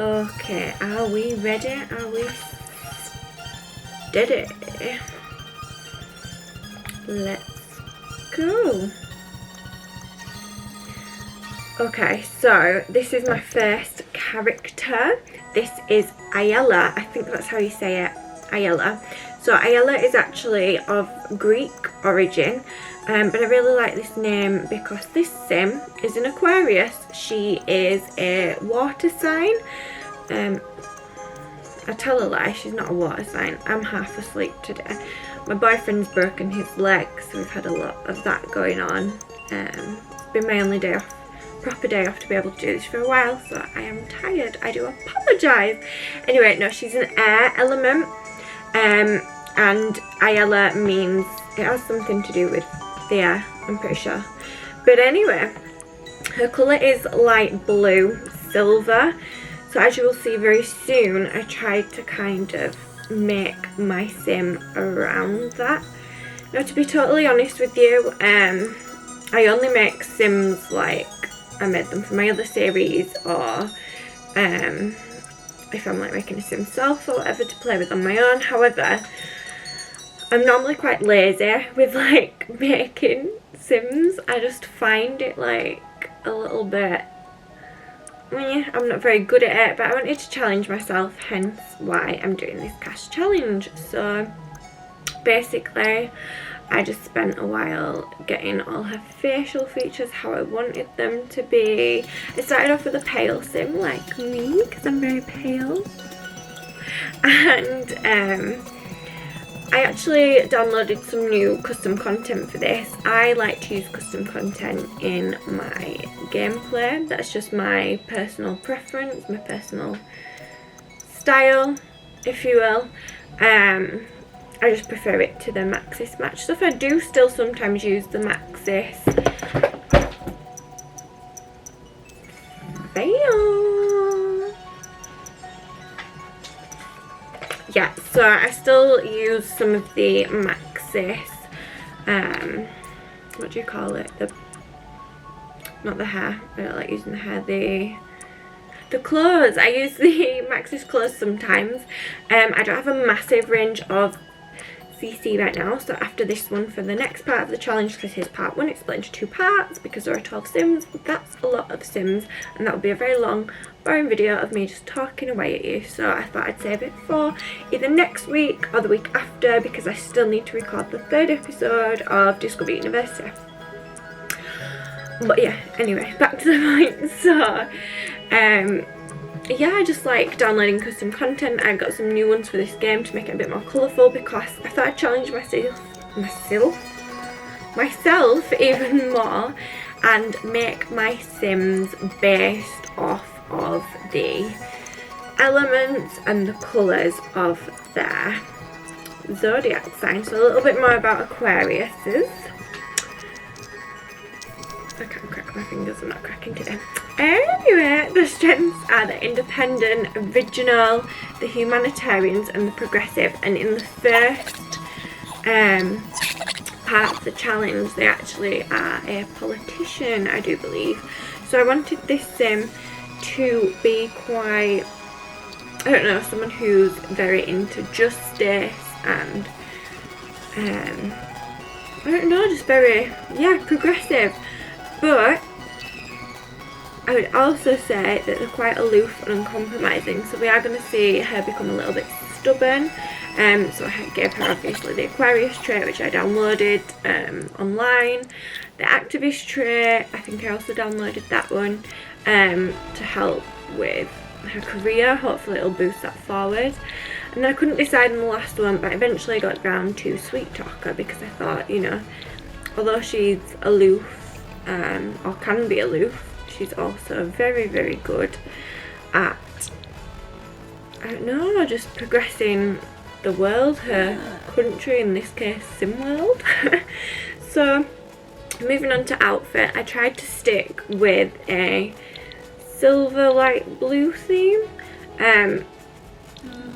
Okay, are we ready? Are we steady? Let's go. Okay, so this is my first character. This is Ayala. I think that's how you say it. Ayala. So Ayala is actually of Greek origin, but I really like this name because this sim is an Aquarius. She is a water sign. I tell a lie, she's not a water sign. I'm half asleep today. My boyfriend's broken his leg, so we've had a lot of that going on. It's been my only day off, proper day off to be able to do this for a while, so I am tired. I do apologise. Anyway, no, she's an air element, and Ayala means, it has something to do with the air, I'm pretty sure. But anyway, her colour is light blue, silver. So as you will see very soon, I tried to kind of make my sim around that. Now, to be totally honest with you, I only make sims like I made them for my other series, or if I'm like making a sim self or whatever to play with on my own. However, I'm normally quite lazy with like making sims. I just find it like a little bit, I'm not very good at it, but I wanted to challenge myself, hence why I'm doing this CAS challenge. So basically I just spent a while getting all her facial features how I wanted them to be. I started off with a pale sim like me, because I'm very pale, and I actually downloaded some new custom content for this. I like to use custom content in my gameplay. That's just my personal preference, my personal style, if you will. I just prefer it to the Maxis match stuff. I do still sometimes use the Maxis. Yeah, so I still use some of the Maxis, what do you call it, not the hair, I don't like using the hair, the clothes. I use the Maxis clothes sometimes. I don't have a massive range of CC right now, so after this one, for the next part of the challenge, because here's part 1, it's split into 2 parts because there are 12 sims. That's a lot of sims, and that would be a very long, boring video of me just talking away at you, so I thought I'd save it for either next week or the week after, because I still need to record the 3rd episode of Discover University. But yeah, anyway, back to the point. So yeah, I just like downloading custom content. I got some new ones for this game to make it a bit more colourful, because I thought I'd challenge myself even more and make my sims based off of the elements and the colours of their zodiac sign. So a little bit more about Aquariuses. I can't crack my fingers, I'm not cracking today. Anyway, the strengths are the independent, original, the humanitarians and the progressive. And in the first part of the challenge, they actually are a politician, I do believe. So I wanted this sim to be quite, I don't know, someone who's very into justice and I don't know, just very, yeah, progressive. But I would also say that they're quite aloof and uncompromising, so we are going to see her become a little bit stubborn. So I gave her obviously the Aquarius trait, which I downloaded online. The activist trait, I think I also downloaded that one to help with her career. Hopefully it'll boost that forward. And then I couldn't decide on the last one, but I eventually got down to sweet talker, because I thought, you know, although she's aloof, or can be aloof, she's also very, very good at, I don't know, just progressing the world, her country, in this case SimWorld. So moving on to outfit, I tried to stick with a silver light blue theme, and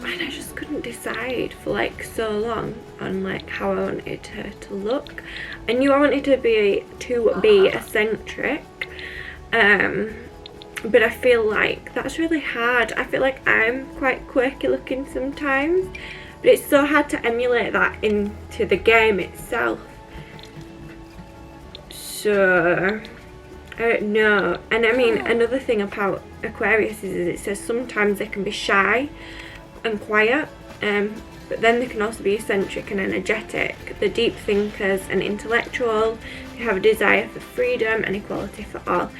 I just couldn't decide for like so long on like how I wanted her to look. I knew I wanted to be eccentric, but I feel like that's really hard. I feel like I'm quite quirky looking sometimes, but it's so hard to emulate that into the game itself. So I don't know. And I mean, another thing about Aquarius is it says sometimes they can be shy and quiet, but then they can also be eccentric and energetic. They're deep thinkers and intellectual. They have a desire for freedom and equality for all.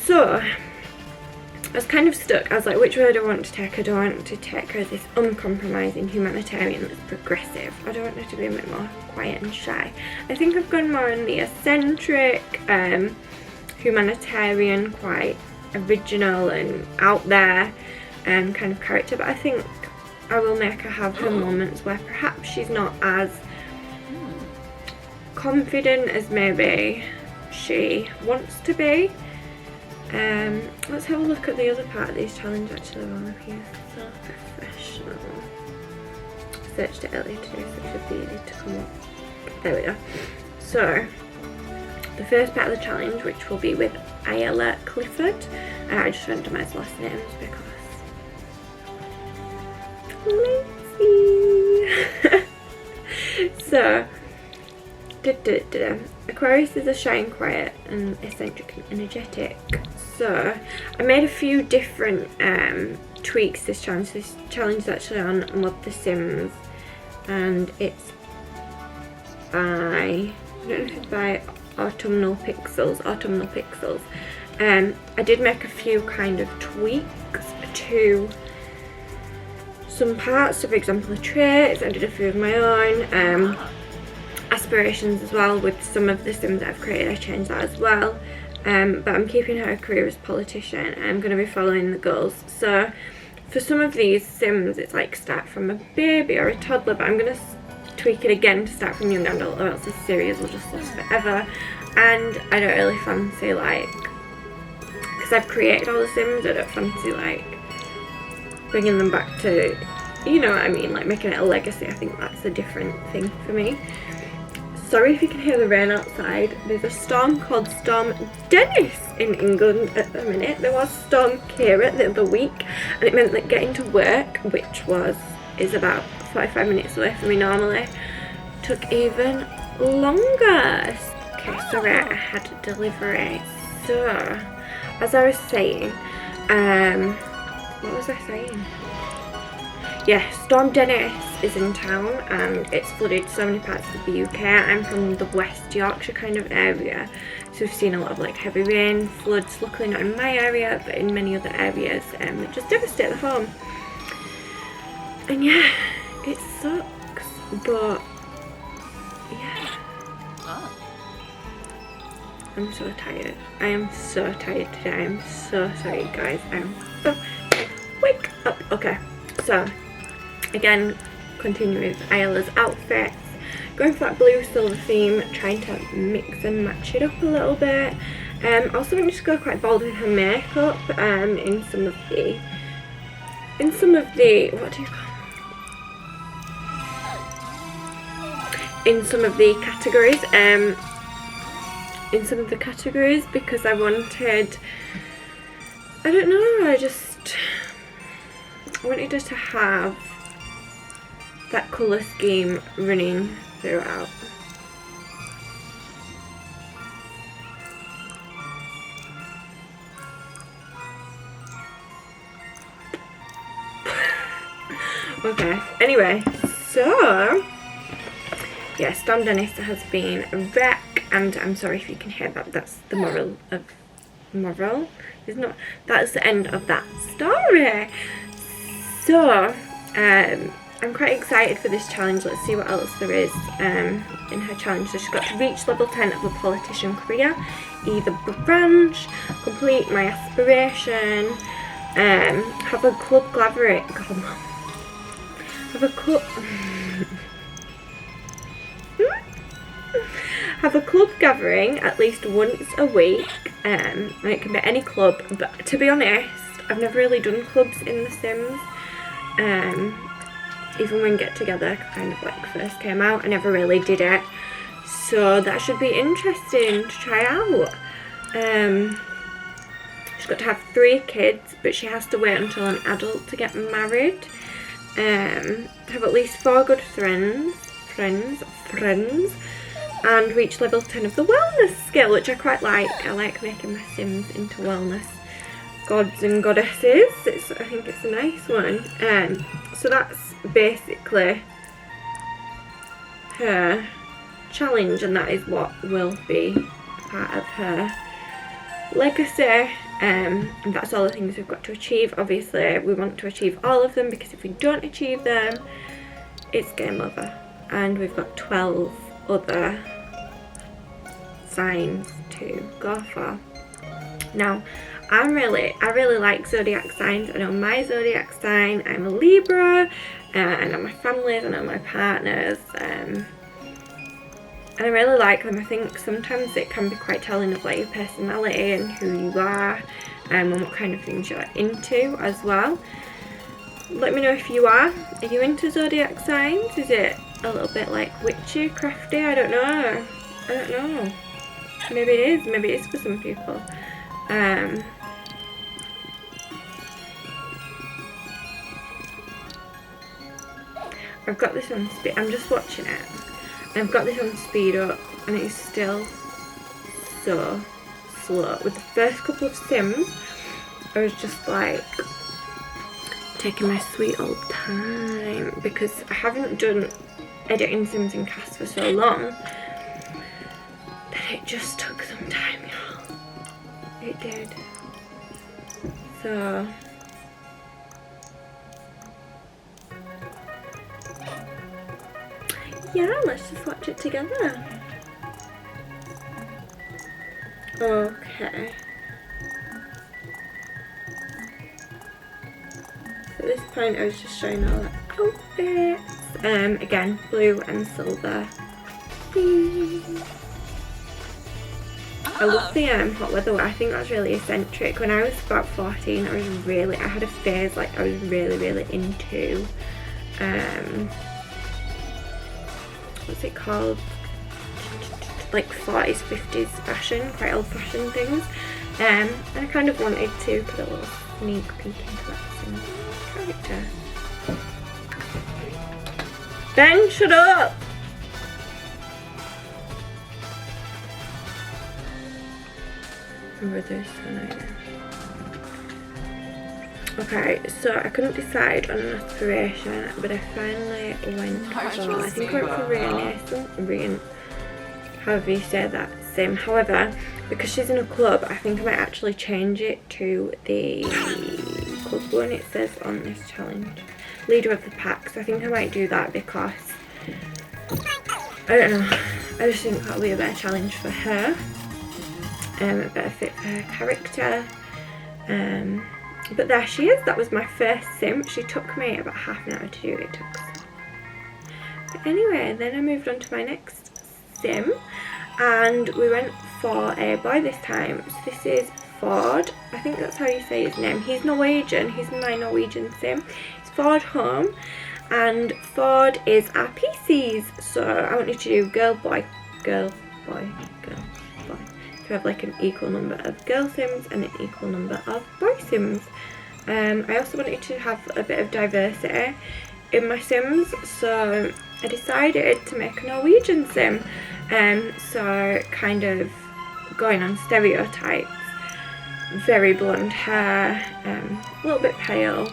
So I was kind of stuck. I was like, which road do I want to take? I don't want to take her as this uncompromising humanitarian that's progressive. I don't want her to be a bit more quiet and shy. I think I've gone more on the eccentric, humanitarian, quite original and out there kind of character. But I think I will make her have her moments where perhaps she's not as confident as maybe she wants to be. Let's have a look at the other part of these challenges actually while I'm here. So professional. Searched it earlier today, so it should be easy to come up. There we go. So the first part of the challenge, which will be with Ayala Clifford, and I just randomised last names because lazy. So Aquarius is a shy and quiet and eccentric and energetic. So I made a few different tweaks this challenge. This challenge is actually on Mod The Sims, and it's by, I don't know if it's by Autumnal Pixels. I did make a few kind of tweaks to some parts, so for example traits. I did a few of my own. Aspirations as well. With some of the Sims that I've created, I changed that as well. But I'm keeping her career as politician. I'm going to be following the goals. So for some of these Sims, it's like start from a baby or a toddler, but I'm going to tweak it again to start from young adult, or else this series will just last forever. And I don't really fancy, like, because I've created all the Sims, I don't fancy like bringing them back to, you know what I mean, like making it a legacy. I think that's a different thing for me. Sorry if you can hear the rain outside. There's a storm called Storm Dennis in England at the minute. There was Storm Kira the other week, and it meant that getting to work, which is about 45 minutes away from me normally, took even longer. Okay, sorry, I had a delivery. So, as I was saying, what was I saying? Yeah, Storm Dennis is in town and it's flooded so many parts of the UK. I'm from the West Yorkshire kind of area, so we've seen a lot of like heavy rain, floods, luckily not in my area, but in many other areas, that just devastate the home. And yeah, it sucks, but yeah. I'm so tired. I am so tired today. I'm so sorry guys. Wake up. Okay, so again, continue with Ayala's outfits, going for that blue silver theme, trying to mix and match it up a little bit. Also want to just go quite bold with her makeup in some of the what do you call it? In some of the categories, because I wanted, I don't know, I wanted her to have that colour scheme running throughout. Okay, anyway, so yeah, Storm Dennis has been a wreck, and I'm sorry if you can hear that. That's the moral. It's not, that's the end of that story. So I'm quite excited for this challenge. Let's see what else there is in her challenge. So she's got to reach level 10 of a politician career, either branch, complete my aspiration, have a club gathering, have a club gathering at least once a week. And it can be any club, but to be honest, I've never really done clubs in The Sims. Even when Get Together kind of like first came out, I never really did it, so that should be interesting to try out. She's got to have 3 kids, but she has to wait until an adult to get married. Have at least 4 good friends, and reach level 10 of the wellness skill, which I quite like. I like making my Sims into wellness gods and goddesses. I think it's a nice one. So that's basically her challenge, and that is what will be part of her legacy. And that's all the things we've got to achieve. Obviously we want to achieve all of them, because if we don't achieve them, it's game over. And we've got 12 other signs to go for. Now I really like zodiac signs. I know my zodiac sign, I'm a Libra, I know my family's, I know my partners, and I really like them. I think sometimes it can be quite telling of like your personality and who you are, and what kind of things you're into as well. Let me know if you are. Are you into zodiac signs? Is it a little bit like witchy, crafty? I don't know. Maybe it is. Maybe it is for some people. I've got this on speed. I'm just watching it. I've got this on speed up, and it's still so slow. With the first couple of Sims, I was just like taking my sweet old time, because I haven't done editing Sims in CAS for so long that it just took some time, y'all. It did. So yeah, let's just watch it together. Okay. So at this point I was just showing all the outfits. Again, blue and silver. I love the hot weather. I think that's really eccentric. When I was about 14, I had a phase like I was really into what's it called, like 40s 50s fashion, quite old fashioned things, and I kind of wanted to put a little sneak peek into that Sim character. Ben, shut up! Okay, so I couldn't decide on an aspiration, but I finally went for, I think I went for Rian, however you say that, Sim. However, because she's in a club, I think I might actually change it to the club one it says on this challenge. Leader of the pack, so I think I might do that, because I don't know, I just think that'll be a better challenge for her, a better fit for her character. But there she is. That was my first Sim. She took me about half an hour to do it. But anyway, then I moved on to my next Sim, and we went for a boy this time. So this is Ford. I think that's how you say his name. He's Norwegian. He's my Norwegian Sim. It's Ford Home, and Ford is our Pisces. So I wanted to do girl, boy, girl, boy, girl, boy. To have like an equal number of girl Sims and an equal number of boy Sims. I also wanted to have a bit of diversity in my Sims, so I decided to make a Norwegian Sim. So kind of going on stereotypes, very blonde hair, a little bit pale.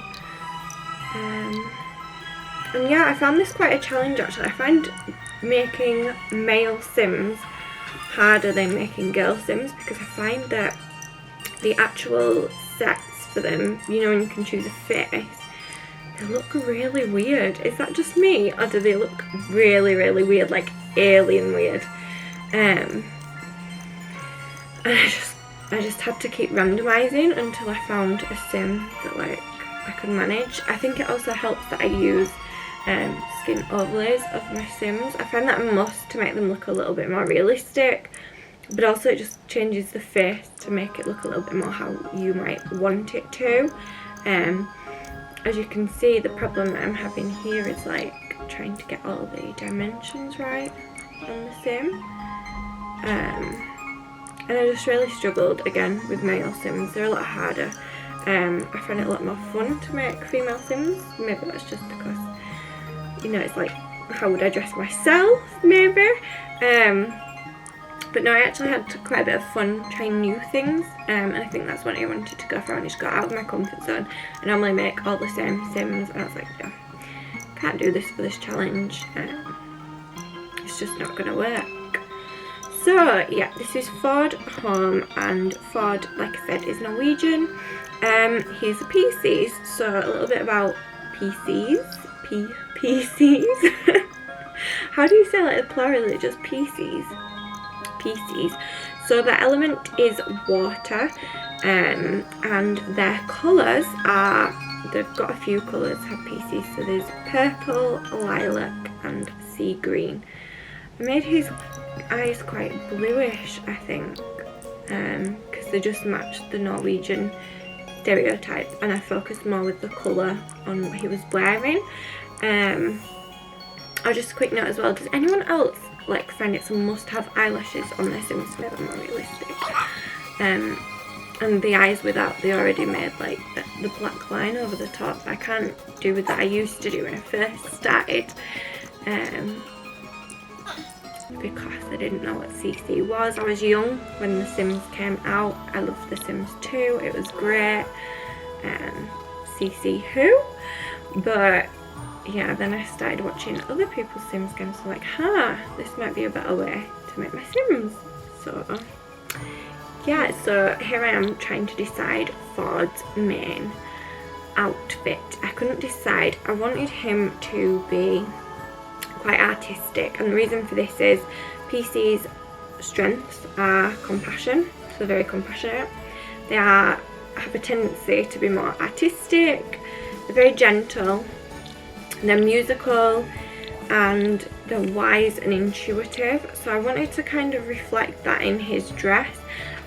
And yeah, I found this quite a challenge actually. I find making male Sims harder than making girl Sims, because I find that the actual sets for them, you know, when you can choose a face, they look really weird. Is that just me, or do they look really weird, like alien weird? And I just had to keep randomizing until I found a Sim that like I could manage. I think it also helps that I use skin overlays of my Sims. I find that a must to make them look a little bit more realistic, but also it just changes the face to make it look a little bit more how you might want it to. As you can see, the problem that I'm having here is like trying to get all the dimensions right on the Sim. and I just really struggled again with male Sims. They're a lot harder. I find it a lot more fun to make female Sims. Maybe that's just because, you know, it's like, how would I dress myself, maybe? But no, I actually had quite a bit of fun trying new things, and I think that's what I wanted to go for. I just got out of my comfort zone. I normally make all the same Sims, and I was like, no, can't do this for this challenge. It's just not going to work. So yeah, this is Ford home, and Ford, like I said, is Norwegian. He's a Pisces, so a little bit about Pisces. Pisces. How do you say like the plural? Is it just Pisces? Pisces. So the element is water, and their colours are, they've got a few colours, have Pisces. So there's purple, lilac and sea green. I made his eyes quite bluish, I think, because they just match the Norwegian stereotype, and I focused more with the colour on what he was wearing. I'll just a quick note as well, does anyone else like find it's a must-have eyelashes on their Sims to make them more realistic? And the eyes without, they already made like the black line over the top. I can't do with that. I used to do when I first started, because I didn't know what CC was. I was young when The Sims came out. I loved The Sims 2, it was great. CC who? But yeah, then I started watching other people's Sims games, so like, this might be a better way to make my Sims. So yeah, so here I am trying to decide Ford's main outfit. I couldn't decide. I wanted him to be quite artistic, and the reason for this is PC's strengths are compassion, so very compassionate. They have a tendency to be more artistic, they're very gentle, they're musical, and they're wise and intuitive. So I wanted to kind of reflect that in his dress.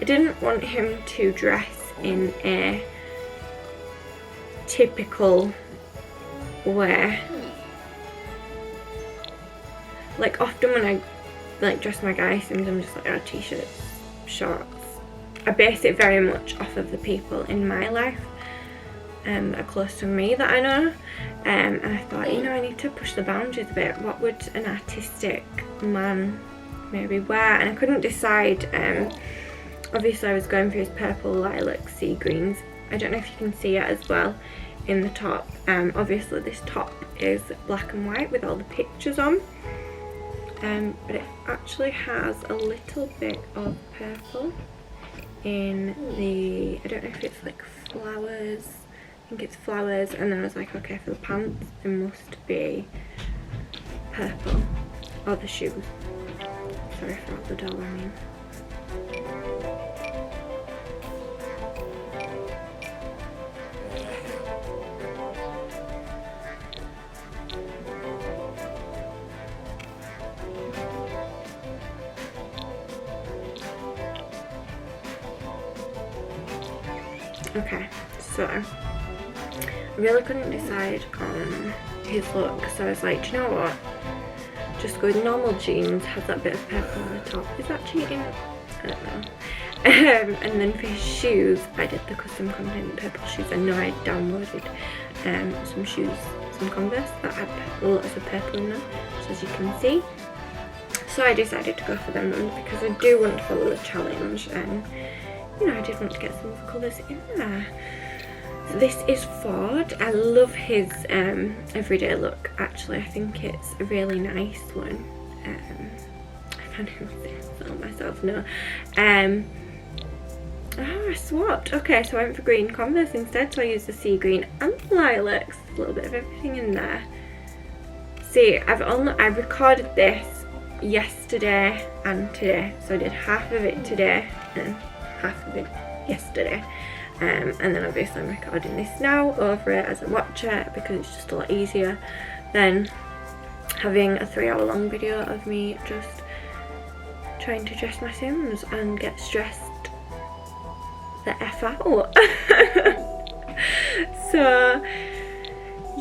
I didn't want him to dress in a typical way. Like often when I like dress my guy Sims, I'm just like, oh, t-shirts, shorts. I base it very much off of the people in my life that are close to me that I know, and I thought, you know, I need to push the boundaries a bit. What would an artistic man maybe wear? And I couldn't decide. Obviously I was going for his purple, lilac, sea greens. I don't know if you can see it as well in the top. Obviously this top is black and white with all the pictures on. But it actually has a little bit of purple in the, I don't know if it's like flowers, I think it's flowers, and then I was like, okay, for the pants it must be purple, or the shoes, sorry for all the doll, I mean. Okay, so I really couldn't decide on his look, so I was like, do you know what, just go with normal jeans, has that bit of purple on the top. Is that cheating? I don't know. And then for his shoes, I did the custom content purple shoes. I know I downloaded some shoes, some Converse that had lots of purple in them, just as you can see. So I decided to go for them because I do want to follow the challenge, and you know, I did want to get some of the colours in there. So this is Ford. I love his everyday look, actually. I think it's a really nice one. I can't even film myself, no. Oh, I swapped. Okay, so I went for green Converse instead, so I used the sea green and the lilacs. A little bit of everything in there. See, I recorded this yesterday and today, so I did half of it today and half of it yesterday, and then obviously I'm recording this now over it as I watch it, because it's just a lot easier than having a 3-hour long video of me just trying to dress my Sims and get stressed the F out. So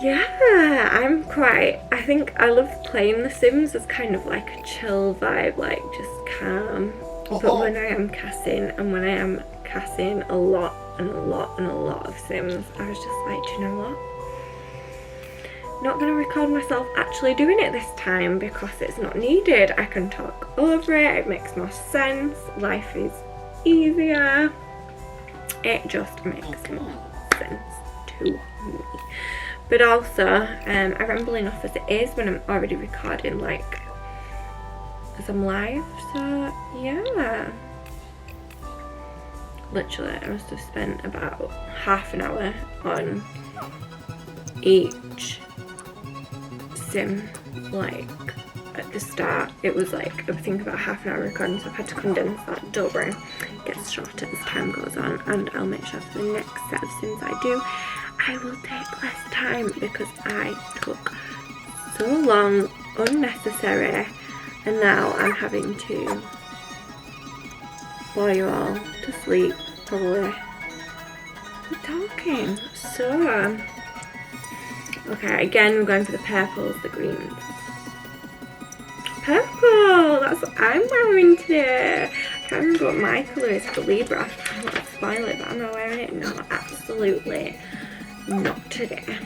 yeah, I think I love playing The Sims as kind of like a chill vibe, like just calm, But when I am casting, and when I am casting a lot and a lot and a lot of Sims, I was just like, do you know what? Not going to record myself actually doing it this time because it's not needed. I can talk over it, it makes more sense, life is easier. It just makes more sense to me. But also, I ramble enough as it is when I'm already recording, like, as I'm live, so yeah. Literally, I must have spent about half an hour on each Sim, like, at the start. It was like, I think about half an hour recording, so I've had to condense that. Don't worry, it gets shorter as time goes on, and I'll make sure for the next set of Sims I do, I will take less time because I took so long, unnecessary, and now I'm having to bore you all to sleep, probably, with talking. So, okay, again, we're going for the purples, the greens. Purple! That's what I'm wearing today. I can't remember what my colour is for Libra. I don't want to spoil it, but am I wearing it? No, absolutely not today.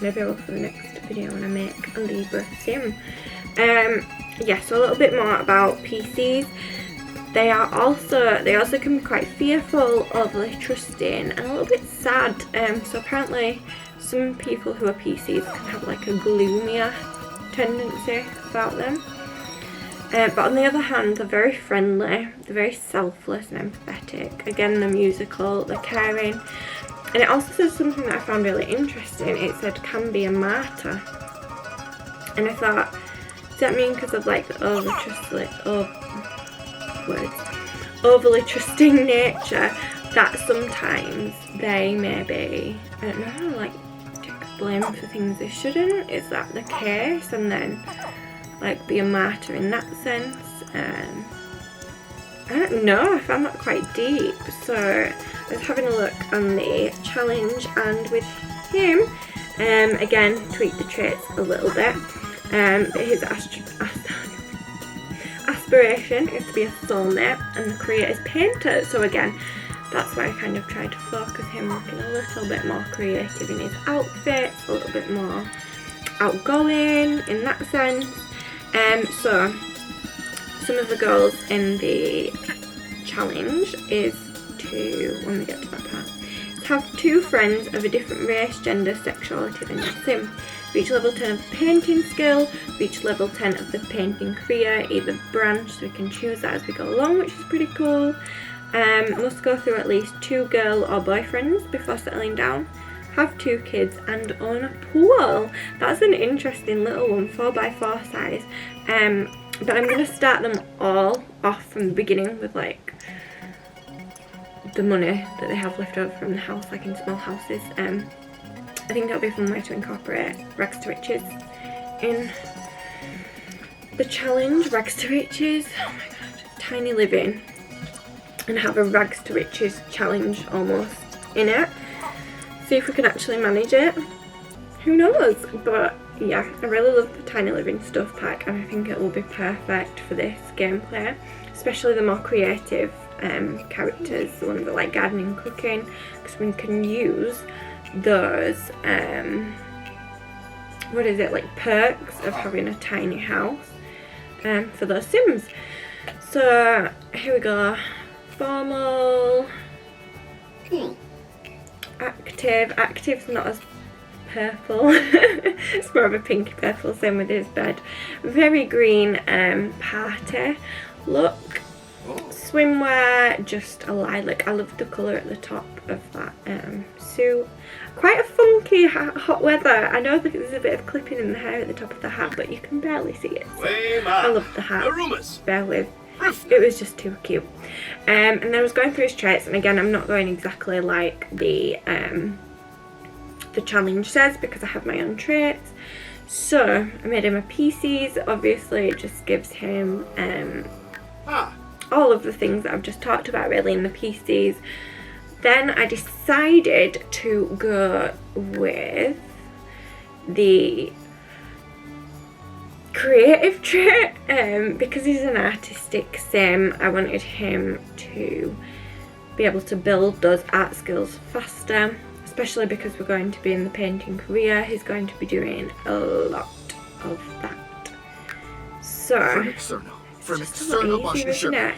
Maybe I will for the next video when I make a Libra Sim. Yeah, so a little bit more about Pisces. They also can be quite fearful, overly trusting, and a little bit sad. So apparently some people who are Pisces can have like a gloomier tendency about them. But on the other hand, they're very friendly, they're very selfless and empathetic. Again, they're musical, they're caring. And it also says something that I found really interesting. It said, can be a martyr. And I thought, does that mean because of like the overly trusting nature, that sometimes they maybe, I don't know, like take blame for things they shouldn't? Is that the case? And then like be a martyr in that sense? I don't know, I found that quite deep. So I was having a look on the challenge, and with him, again, tweak the traits a little bit. His aspiration is to be a soulmate, and the creator's painter. So again, that's why I kind of tried to focus him looking a little bit more creative in his outfits, a little bit more outgoing in that sense. So some of the goals in the challenge is to, when we get to that part, to have 2 friends of a different race, gender, sexuality than your Sim. Reach level 10 of the painting skill, reach level 10 of the painting career, either branch, so we can choose that as we go along, which is pretty cool. Must go through at least 2 girl or boyfriends before settling down. Have 2 kids and own a pool. That's an interesting little one, 4x4 size. But I'm going to start them all off from the beginning with like the money that they have left over from the house, like in small houses. I think that'll be a fun way to incorporate rags to riches in the challenge. Rags to riches, oh my god, tiny living, and have a rags to riches challenge almost in it. See if we can actually manage it. Who knows? But yeah, I really love the tiny living stuff pack, and I think it will be perfect for this gameplay, especially the more creative characters, the ones that like gardening and cooking, because we can use those what is it, like perks of having a tiny house for those Sims. So here we go. Formal, active's not as purple. It's more of a pinky purple, same with his bed. Very green, party look. Swimwear, just a lilac. I love the colour at the top of that suit. Quite a funky hot weather. I know that there's a bit of clipping in the hair at the top of the hat, but you can barely see it. So I love the hat. Bear with. It was just too cute. And then I was going through his traits, and again, I'm not going exactly like the challenge says because I have my own traits. So I made him a Pisces. Obviously, it just gives him all of the things that I've just talked about really in the Pisces. Then I decided to go with the creative trait, because he's an artistic sim. I wanted him to be able to build those art skills faster, especially because we're going to be in the painting career. He's going to be doing a lot of that. So it's just a lot easier, isn't it?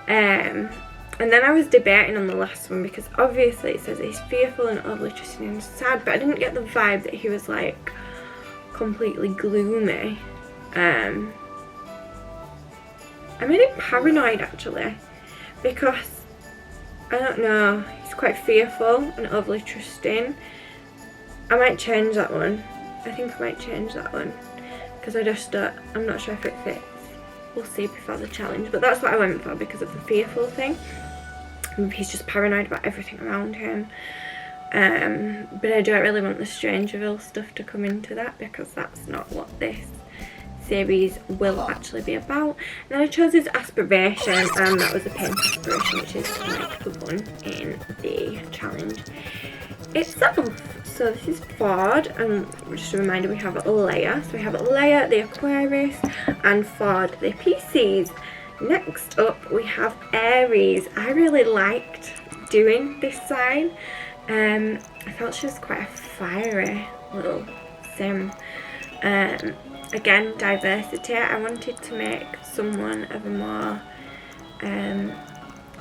And then I was debating on the last one because obviously it says he's fearful and overly trusting and sad, but I didn't get the vibe that he was like completely gloomy. I made him paranoid actually, because I don't know, he's quite fearful and overly trusting. I might change that one. I think I might change that one because I'm not sure if it fits. We'll see before the challenge, but that's what I went for because of the fearful thing. He's just paranoid about everything around him. But I don't really want the Strangerville stuff to come into that because that's not what this series will actually be about. And then I chose his aspiration, and that was a pink aspiration, which is like the one in the challenge itself. So this is Ford, and just a reminder, we have Leia. So we have Leia, the Aquarius, and Ford, the Pisces. Next up we have Aries. I really liked doing this sign. I felt she was quite a fiery little sim. Again, diversity. I wanted to make someone of a more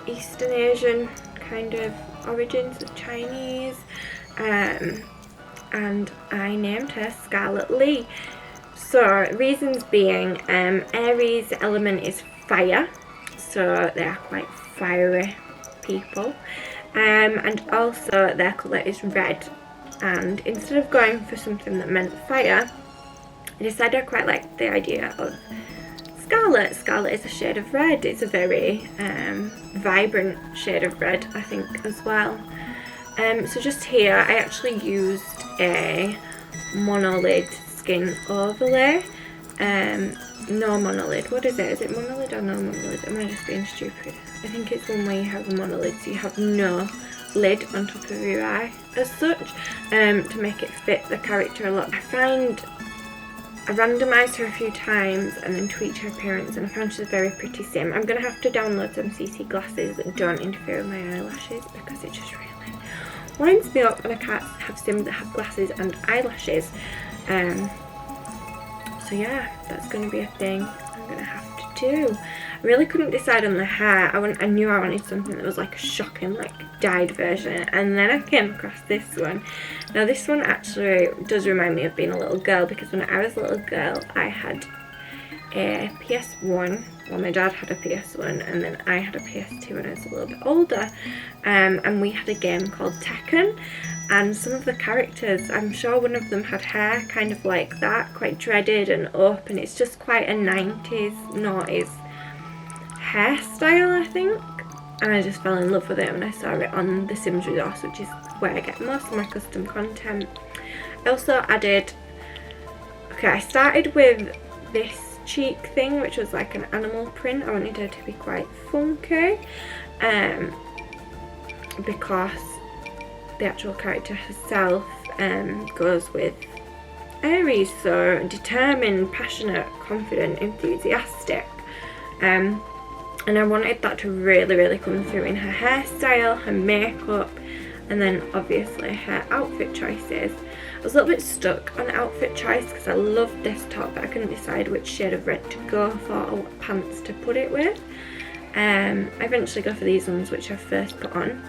Eastern Asian kind of origins, of Chinese, and I named her Scarlet Lee. So reasons being, Aries element is fire, so they are quite fiery people, and also their colour is red, and instead of going for something that meant fire, I decided I quite liked the idea of scarlet. Scarlet is a shade of red. It's a very vibrant shade of red, I think, as well. So just here I actually used a monolid skin overlay. No monolid. What is it? Is it monolid or no monolid? Am I just being stupid? I think it's one where you have a monolid, so you have no lid on top of your eye as such, to make it fit the character a lot. I randomised her a few times and then tweaked her appearance, and I found she's a very pretty sim. I'm going to have to download some CC glasses that don't interfere with my eyelashes because it just really winds me up and I can't have sims that have glasses and eyelashes. So yeah, that's going to be a thing I'm going to have to do. I really couldn't decide on the hair. I knew I wanted something that was like a shocking, like dyed version, and then I came across this one. Now this one actually does remind me of being a little girl, because when I was a little girl I had a PS1. Well, my dad had a PS1 and then I had a PS2 when I was a little bit older, and we had a game called Tekken, and some of the characters, I'm sure one of them had hair kind of like that, quite dreaded and up, and it's just quite a 90s noughties hairstyle, I think, and I just fell in love with it when I saw it on The Sims Resource, which is where I get most of my custom content. I also added, I started with this cheek thing, which was like an animal print. I wanted her to be quite funky, because the actual character herself goes with Aries, so determined, passionate, confident, enthusiastic, and I wanted that to really come through in her hairstyle, her makeup, and then obviously her outfit choices. I was a little bit stuck on outfit choice because I loved this top, but I couldn't decide which shade of red to go for or what pants to put it with. I eventually go for these ones, which I first put on.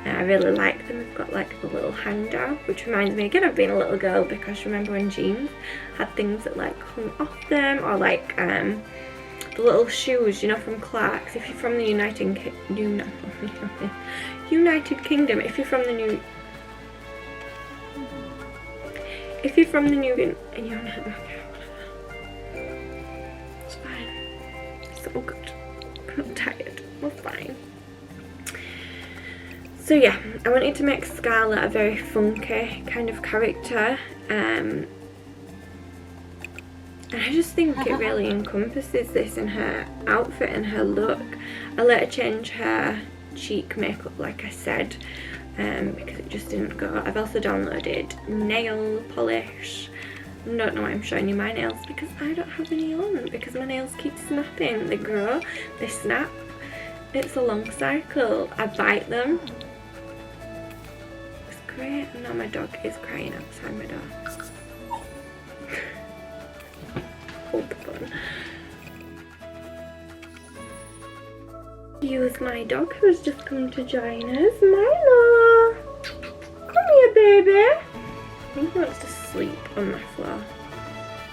I really like them. They've got like the little hang down, which reminds me again of being a little girl, because remember when jeans had things that like hung off them, or like the little shoes, you know, from Clark's. If you're from the United Kingdom, it's fine. It's all good. I'm not tired. We're fine. So yeah, I wanted to make Scarlet a very funky kind of character, and I just think it really encompasses this in her outfit and her look. I let her change her cheek makeup, like I said, because it just didn't go. I've also downloaded nail polish, don't know why I'm showing you my nails, because I don't have any on, because my nails keep snapping. They grow, they snap. It's a long cycle. I bite them. It's great. And now my dog is crying outside my door. Hold fun. Use my dog who's just come to join us. Milo! Come here, baby. I think he wants to sleep on my floor.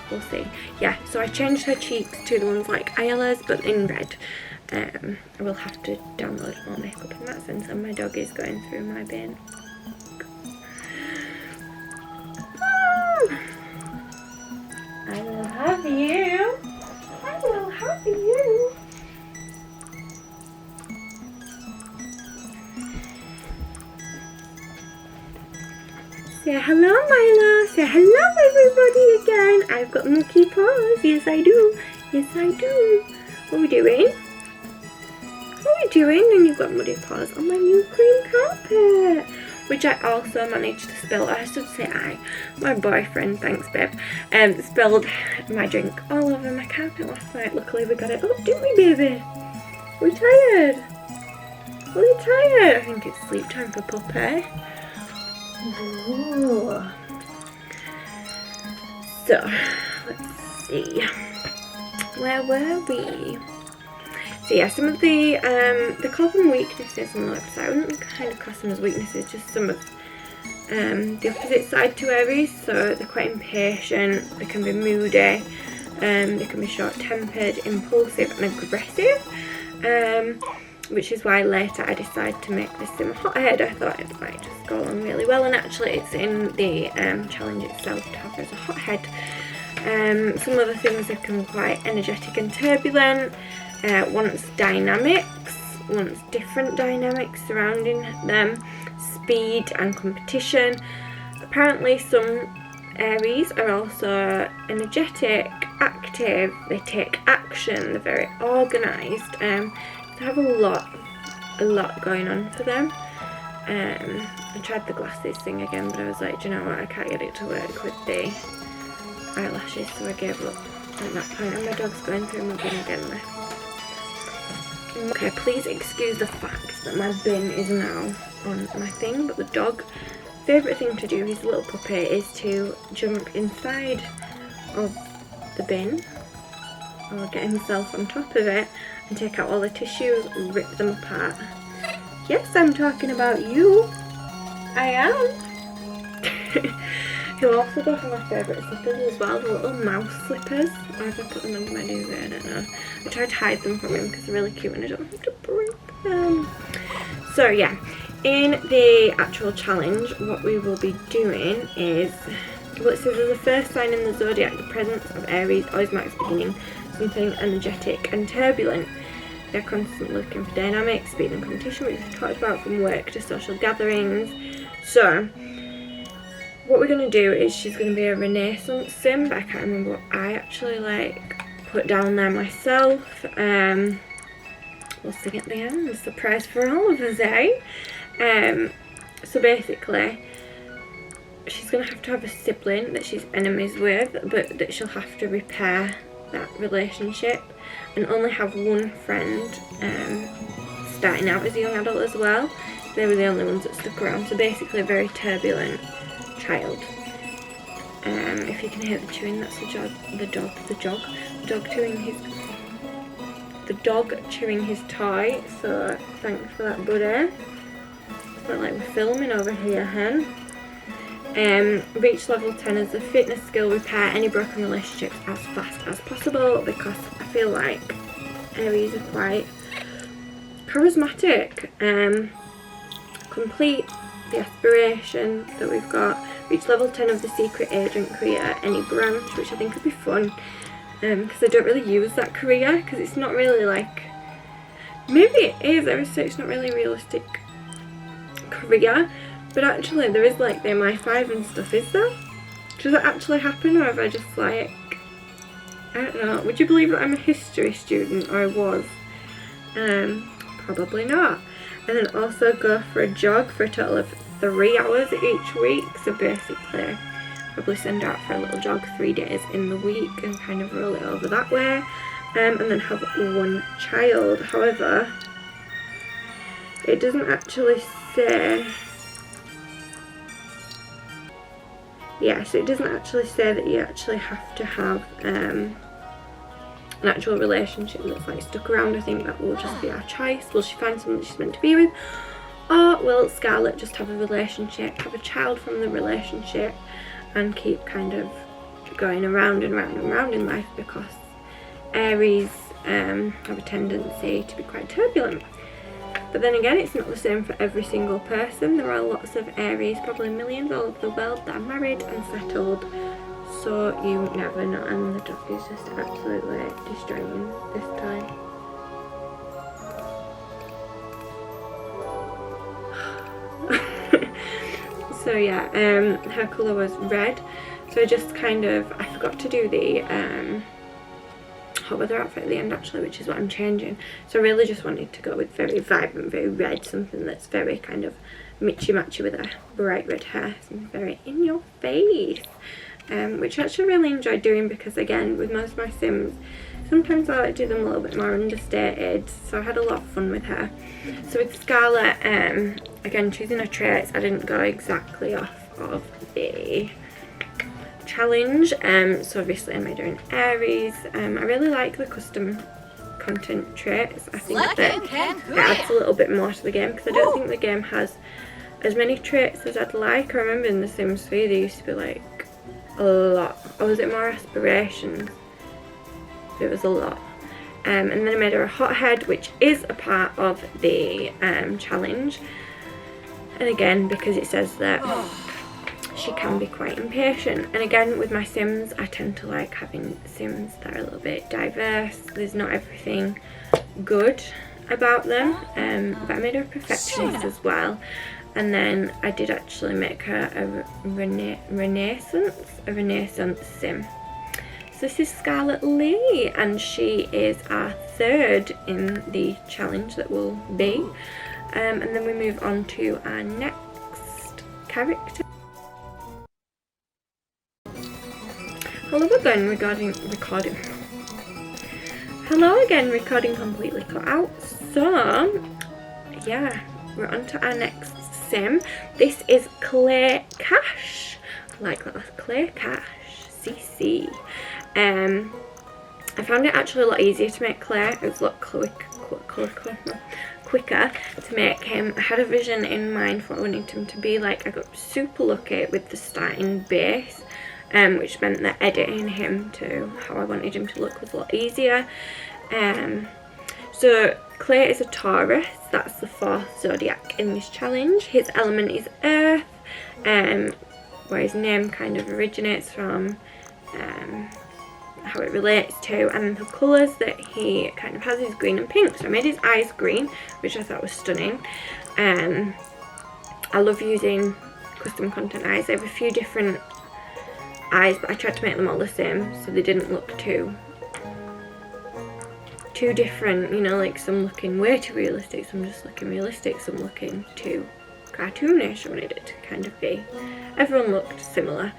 We'll see. Yeah, so I changed her cheeks to the ones like Isla's, but in red. I will have to download more makeup in that sense, and my dog is going through my bin. I will have you. I will have you. Say hello, Milo. Say hello, everybody again. I've got monkey paws. Yes, I do. Yes, I do. What are we doing? What are we doing? And you've got muddy paws on my new cream carpet, which I also managed to spill. I should say my boyfriend, thanks babe, spilled my drink all over my carpet last night. Luckily we got it up, didn't we, baby? We're tired. We're tired. I think it's sleep time for Puppy. Ooh. So, let's see. Where were we? So yeah, some of the call them weaknesses on the website. I wouldn't kind of class them as weaknesses, just some of the opposite side to Aries. So they're quite impatient, they can be moody, they can be short-tempered, impulsive and aggressive, which is why later I decided to make this sim a hothead. I thought it might just go along really well, and actually it's in the challenge itself to have as a hothead. Some other things, they can be quite energetic and turbulent, wants different dynamics surrounding them, speed and competition. Apparently some Aries are also energetic, active, they take action, they're very organised, they have a lot going on for them. I tried the glasses thing again, but I was like, do you know what, I can't get it to work with the eyelashes, so I gave up at that point. And my dog's going through my bin again there. Okay, please excuse the fact that my bin is now on my thing, but the dog, favourite thing to do, his little puppy, is to jump inside of the bin or get himself on top of it and take out all the tissues and rip them apart. Yes, I'm talking about you. I am. He'll also go for my favourite slippers as well, the little mouse slippers. Or if I put them under my duvet, I don't know. I tried to hide them from him because they're really cute and I don't have to break them. So yeah, in the actual challenge, what we will be doing is, well, it says as the first sign in the Zodiac, the presence of Aries always marks beginning something energetic and turbulent. They're constantly looking for dynamics, speed and competition, which we've talked about, from work to social gatherings. So what we're going to do is, she's going to be a Renaissance sim, but I can't remember what I actually put down there myself. We'll see at the end. Surprise for all of us, eh? So basically, she's going to have a sibling that she's enemies with, but that she'll have to repair that relationship, and only have one friend starting out as a young adult as well. They were the only ones that stuck around. So basically a very turbulent child. If you can hear the chewing, that's the dog chewing his toy. So thanks for that, buddy. It's not like we're filming over here, hen. Reach level 10 as a fitness skill, repair any broken relationships as fast as possible, because I feel like Aries are quite charismatic. Complete the aspiration that we've got. Reach level 10 of the secret agent, create any branch, which I think could be fun, because I don't really use that career, because it's not really maybe it is, I would say it's not really a realistic career. But actually there is the MI5 and stuff, is there? Does that actually happen, or have I just I don't know. Would you believe that I'm a history student, or I was? Probably not. And then also go for a jog for a total of 3 hours each week. So basically probably send her out for a little jog 3 days in the week and kind of roll it over that way, and then have 1 child. However, it doesn't actually say, yeah, so it doesn't actually say that you actually have to have an actual relationship that's like stuck around. I think that will just be our choice. Will she find someone that she's meant to be with, or will Scarlett just have a relationship, have a child from the relationship, and keep kind of going around and round and round in life, because Aries have a tendency to be quite turbulent. But then again, it's not the same for every single person. There are lots of Aries, probably millions all over the world, that are married and settled, so you never know. And the dog is just absolutely destroying this toy. So yeah, her colour was red, so I just kind of, I forgot to do the hot weather outfit at the end actually, which is what I'm changing. So I really just wanted to go with very vibrant, very red, something that's very kind of matchy with her bright red hair, something very in your face, which I actually really enjoyed doing, because again, with most of my Sims, sometimes I like to do them a little bit more understated, so I had a lot of fun with her. So with Scarlett, again, choosing her traits, I didn't go exactly off of the challenge, so obviously I made her an Aries. I really like the custom content traits. I think that it adds a little bit more to the game, because I don't think the game has as many traits as I'd like. I remember in The Sims 3 there used to be like a lot, or was it more aspirations? It was a lot. And then I made her a hothead, which is a part of the challenge, and again, because it says that she can be quite impatient. And again, with my Sims, I tend to like having Sims that are a little bit diverse. There's not everything good about them, but I made her a perfectionist as well. And then I did actually make her a Renaissance Sim. So this is Scarlett Lee, and she is our 3rd in the challenge that will be. And then we move on to our next character. Hello again, recording. Hello again, recording completely cut out. So yeah, we're on to our next Sim. This is Claire Cash. I like that, Claire Cash, CC. I found it actually a lot easier to make Claire. It was a lot quicker to make him. I had a vision in mind for what I wanted him to be like. I got super lucky with the starting base, which meant that editing him to how I wanted him to look was a lot easier. So Claire is a Taurus. That's the 4th zodiac in this challenge. His element is earth, where his name kind of originates from, how it relates to, and the colours that he kind of has is green and pink. So I made his eyes green, which I thought was stunning. I love using custom content eyes. I have a few different eyes, but I tried to make them all the same so they didn't look too different, you know, like some looking way too realistic, some just looking realistic, some looking too cartoonish. I wanted it to kind of be, everyone looked similar,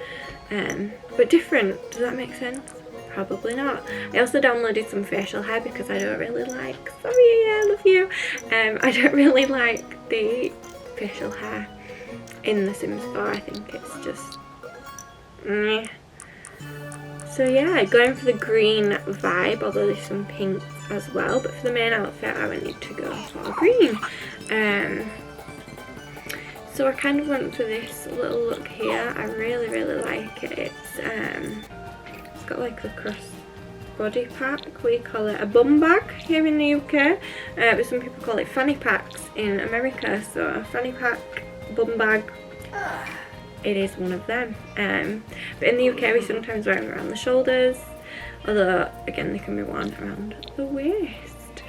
but different. Does that make sense? Probably not. I also downloaded some facial hair because I don't really like, sorry, I love you, I don't really like the facial hair in The Sims 4. I think it's just meh. So yeah, going for the green vibe, although there's some pinks as well, but for the main outfit I wanted to go for green. So I kind of went for this little look here. I really like it. It's got like the cross body pack. We call it a bum bag here in the UK, but some people call it fanny packs in America. So a fanny pack, bum bag, it is one of them. But in the UK we sometimes wear them around the shoulders, although again they can be worn around the waist.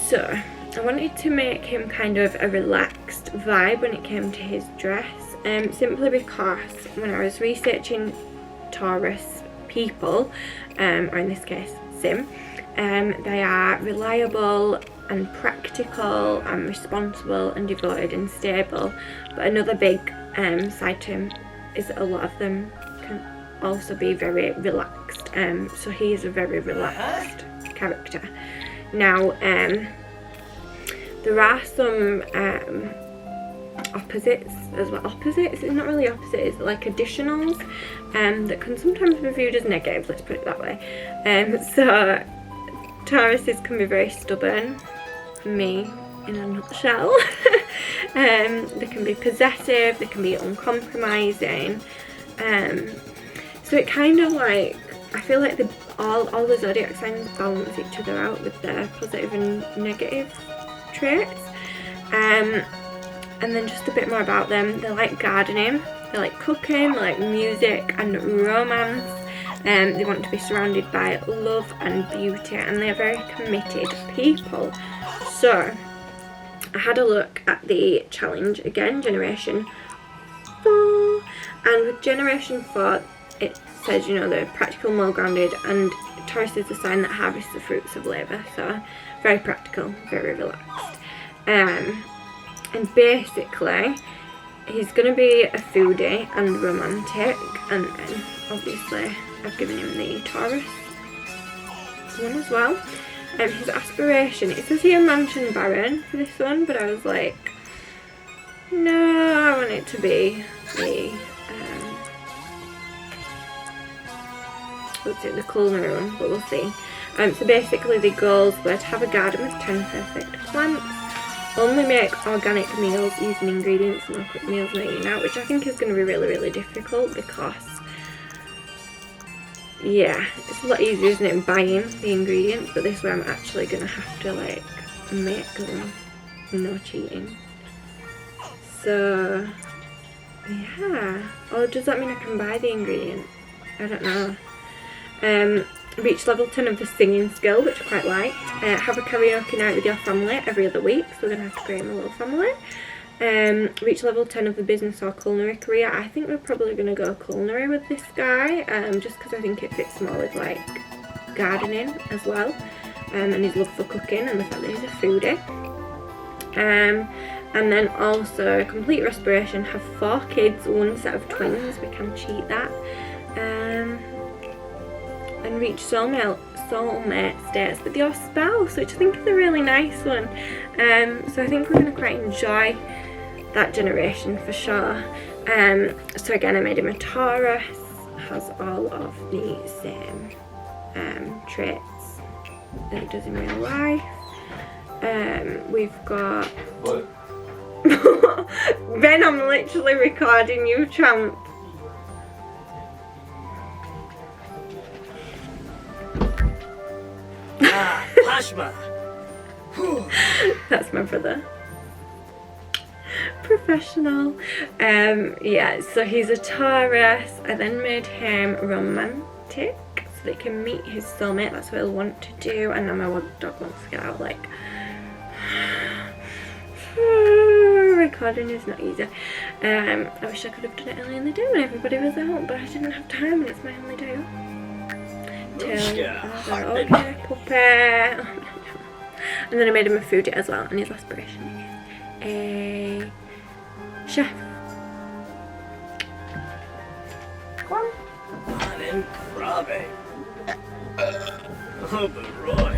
So I wanted to make him kind of a relaxed vibe when it came to his dress, simply because when I was researching Taurus people, or in this case Sim, they are reliable and practical and responsible and devoted and stable, but another big side to him is that a lot of them can also be very relaxed. So he is a very relaxed character. Now, there are some opposites as well. Opposites? It's not really opposites, it's like additionals that can sometimes be viewed as negative, let's put it that way. So Tauruses can be very stubborn, me in a nutshell. They can be possessive, they can be uncompromising. So it kind of like, I feel like all the zodiac signs balance each other out with their positive and negative traits. And then just a bit more about them. They like gardening, they like cooking, they like music and romance. They want to be surrounded by love and beauty, and they're very committed people. So I had a look at the challenge again, generation 4, and with generation 4 it says, you know, they're practical, well grounded, and Taurus is the sign that harvests the fruits of labour, so very practical, very relaxed. And basically he's going to be a foodie and romantic, and then obviously I've given him the Taurus one as well. His aspiration, it says here mansion baron for this one, but I was like, no, I want it to be the the culinary one, but we'll see. So basically the goals were to have a garden with 10 perfect plants, only make organic meals using ingredients, no quick meals no eating out, which I think is going to be really, really difficult because, yeah, it's a lot easier, isn't it, buying the ingredients, but this way I'm actually going to have to like make them, no cheating. So yeah, or does that mean I can buy the ingredients? I don't know. Reach level 10 of the singing skill, which I quite like. Have a karaoke night with your family every other week, so we're going to have to create a little family. Reach level 10 of the business or culinary career. I think we're probably going to go culinary with this guy, just because I think it fits more with like gardening as well, and his love for cooking and the fact that he's a foodie. And then also complete respiration, have 4 kids, 1 set of twins, we can cheat that. And reach soulmate status with your spouse, which I think is a really nice one. So I think we're going to quite enjoy that generation for sure. So again, I made him a Taurus, has all of the same traits that he does in real life. We've got What? Ben, I'm literally recording you, champ. Hashma. That's my brother. Professional. Yeah, so he's a Taurus. I then made him romantic so they can meet his soulmate. That's what he'll want to do. And now my dog wants to get out, like, recording is not easy. I wish I could have done it early in the day when everybody was out, but I didn't have time and it's my only day off. Okay, puppy. And then I made him a foodie as well, and his aspiration is a chef. Come on. I'm Robbie. Oh, but Roy.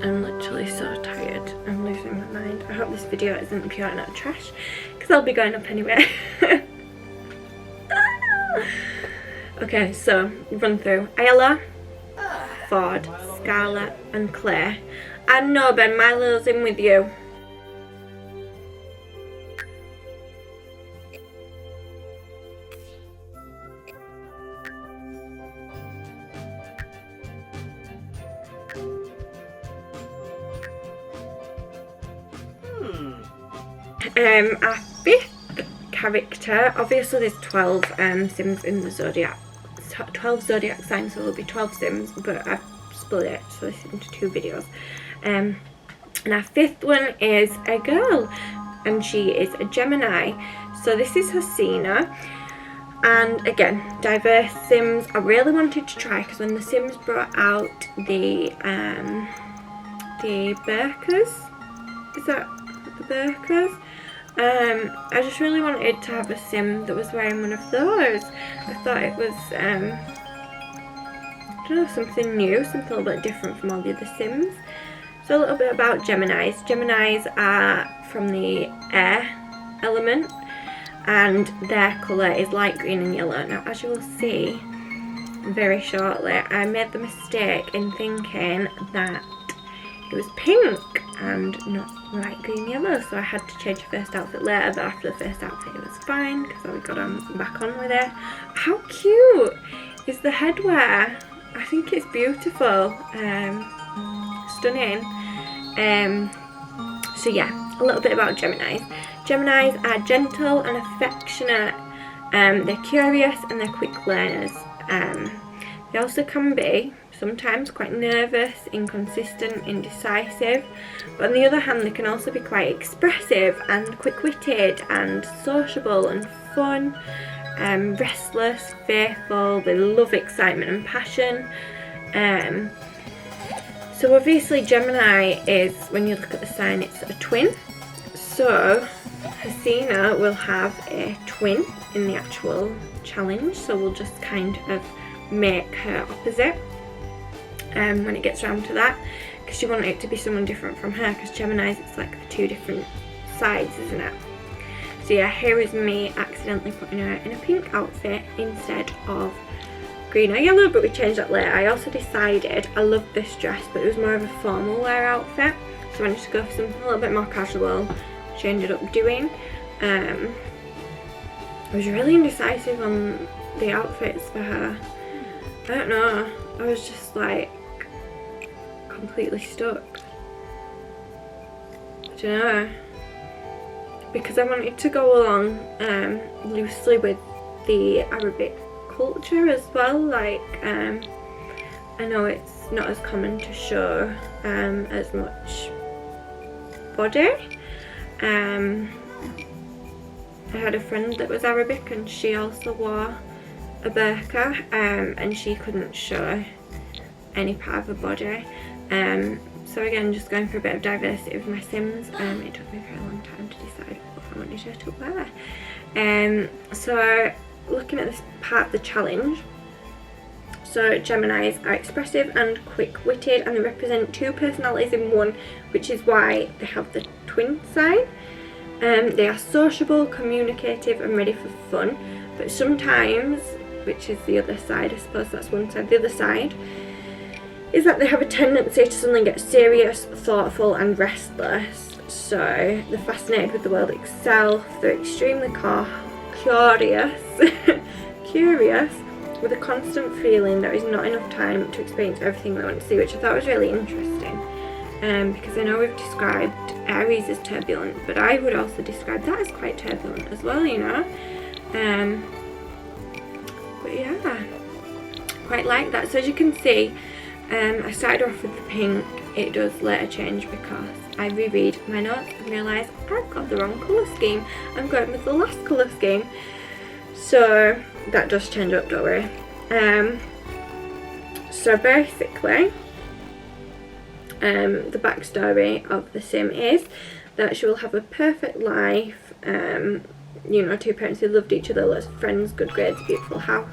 I'm literally so tired. I'm losing my mind. I hope this video isn't pure and utter trash, because I'll be going up anyway. Okay, so run through Ayla, Ford, Scarlett and Claire. And no, Ben, Milo's in with you. Our 5th character, obviously there's 12 Sims in the Zodiac. 12 Zodiac signs, so there'll be 12 Sims, but I've split it so this into 2 videos. And our 5th one is a girl, and she is a Gemini. So this is Hasina. And again, diverse Sims. I really wanted to try, because when the Sims brought out the burkas, is that the burkas. I just really wanted to have a sim that was wearing one of those. I thought it was, I don't know, something new, something a little bit different from all the other sims. So a little bit about Geminis. Geminis are from the air element, and their colour is light green and yellow. Now, as you will see very shortly, I made the mistake in thinking that it was pink and not light green yellow, so I had to change the first outfit later, but after the first outfit it was fine because I got back on with it. How cute is the headwear? I think it's beautiful, stunning. So yeah, a little bit about Geminis. Geminis are gentle and affectionate. They're curious and they're quick learners. They also can be sometimes quite nervous, inconsistent, indecisive, but on the other hand they can also be quite expressive and quick-witted and sociable and fun, restless, faithful. They love excitement and passion. So obviously Gemini is, when you look at the sign, it's a twin. So Hasina will have a twin in the actual challenge, so we'll just kind of make her opposite when it gets around to that, because she wanted it to be someone different from her, because Geminis, it's like the two different sides, isn't it? So yeah, here is me accidentally putting her in a pink outfit instead of green or yellow, but we changed that later. I also decided, I loved this dress, but it was more of a formal wear outfit, so I wanted to go for something a little bit more casual, which I ended up doing. I was really indecisive on the outfits for her. I don't know, I was just like completely stuck. I don't know, because I wanted to go along loosely with the Arabic culture as well. Like I know it's not as common to show as much body. I had a friend that was Arabic and she also wore a burqa, and she couldn't show any part of her body. So again, just going for a bit of diversity with my sims. It took me a very long time to decide what I wanted her to wear. So looking at this part of the challenge, so Geminis are expressive and quick-witted, and they represent two personalities in one, which is why they have the twin sign. They are sociable, communicative and ready for fun, but sometimes, which is the other side, I suppose that's one side, the other side is that they have a tendency to suddenly get serious, thoughtful and restless. So they're fascinated with the world itself, they're extremely curious, with a constant feeling there is not enough time to experience everything they want to see, which I thought was really interesting. Because I know we've described Aries as turbulent, but I would also describe that as quite turbulent as well, you know. But yeah, quite like that. So as you can see, I started off with the pink. It does later change because I reread my notes and realise I've got the wrong colour scheme. I'm going with the last colour scheme. So that does change up, don't worry. So basically, the backstory of the sim is that she will have a perfect life, you know, two parents who loved each other, lots of friends, good grades, beautiful house,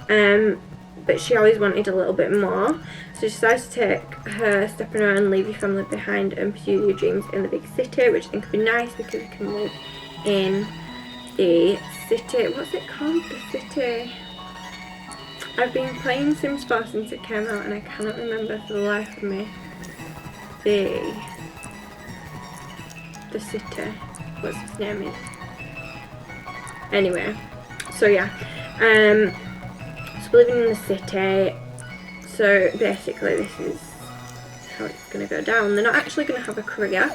but she always wanted a little bit more, so she decides to take her step on her own, leave your family behind and pursue your dreams in the big city, which I think would be nice because you can live in the city. What's it called? The city. I've been playing Sims 4 since it came out and I cannot remember for the life of me the city. What's its name is? Anyway, so yeah, so we're living in the city. So basically this is how it's going to go down. They're not actually going to have a career,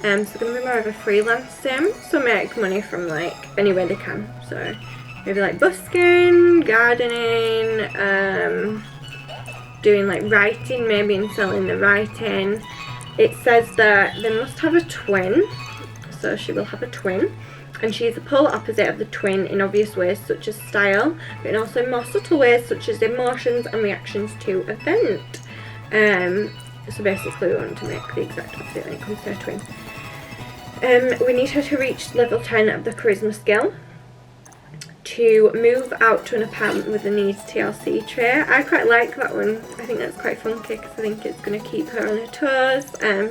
so they're going to be more of a freelance sim, so make money from like anywhere they can. So maybe like busking, gardening, doing like writing maybe and selling the writing. It says that they must have a twin, so she will have a twin, and she is the polar opposite of the twin in obvious ways such as style, but in also more subtle ways such as emotions and reactions to event. So basically we want to make the exact opposite when it comes to a twin. We need her to reach level 10 of the charisma skill, to move out to an apartment with a needs TLC trait. I quite like that one. I think that's quite funky because I think it's going to keep her on her toes.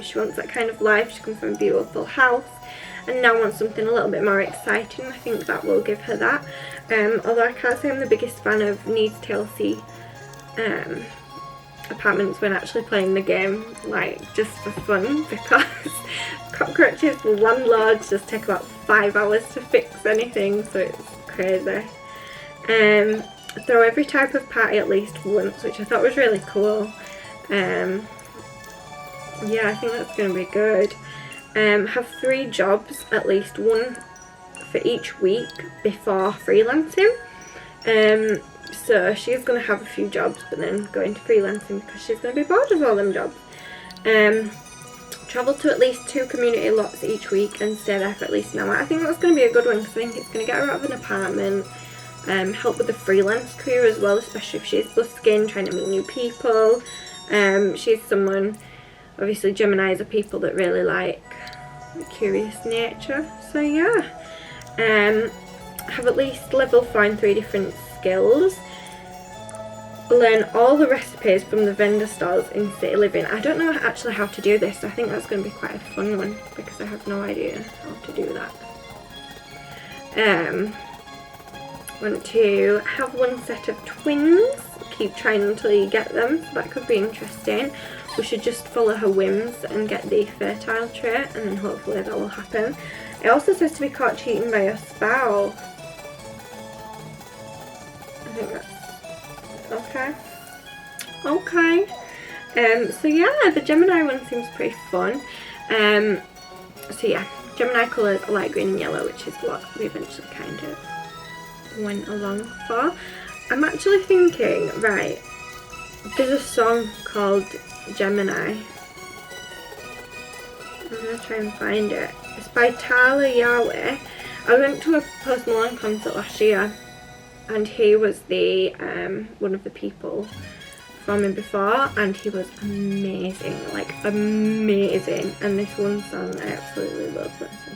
She wants that kind of life. She comes from a beautiful house and now wants something a little bit more exciting. I think that will give her that. Although I can't say I'm the biggest fan of needs TLC apartments when actually playing the game, like just for fun, because cockroaches, landlords just take about 5 hours to fix anything, so it's crazy. Throw every type of party at least once, which I thought was really cool. Yeah, I think that's going to be good. Have 3 jobs, at least one for each week before freelancing. So she's going to have a few jobs but then go into freelancing because she's going to be bored of all them jobs. Travel to at least 2 community lots each week and stay there for at least an hour. I think that's going to be a good one because I think it's going to get her out of an apartment, help with the freelance career as well, especially if she's busking, trying to meet new people. She's someone, obviously Geminis are people that really like curious nature, so yeah. Have at least level 4 in 3 different skills. Learn all the recipes from the vendor stores in City Living. I don't know actually how to do this, so I think that's going to be quite a fun one because I have no idea how to do that. Want to have 1 set of twins. Keep trying until you get them, so that could be interesting. We should just follow her whims and get the fertile trait, and then hopefully that will happen. It also says to be caught cheating by your spouse. I think that's okay. Okay. So yeah, the Gemini one seems pretty fun. So yeah, Gemini colours are light green and yellow, which is what we eventually kind of went along for. I'm actually thinking, right, there's a song called Gemini. I'm going to try and find it. It's by Tyler Yahweh. I went to a Post Malone concert last year and he was the one of the people performing before, and he was amazing, like amazing. And this one song I absolutely love. Let's see.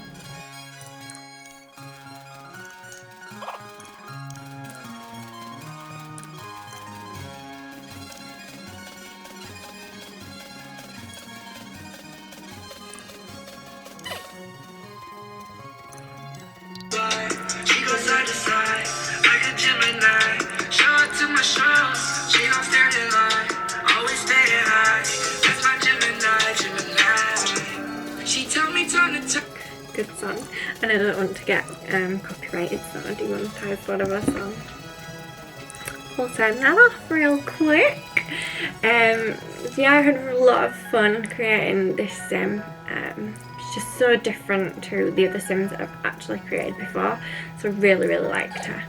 Good song, and I don't want to get copyrighted, so I demonetize whatever song. We'll turn that off real quick. So yeah, I had a lot of fun creating this sim. It's just so different to the other sims that I've actually created before, so I really liked her.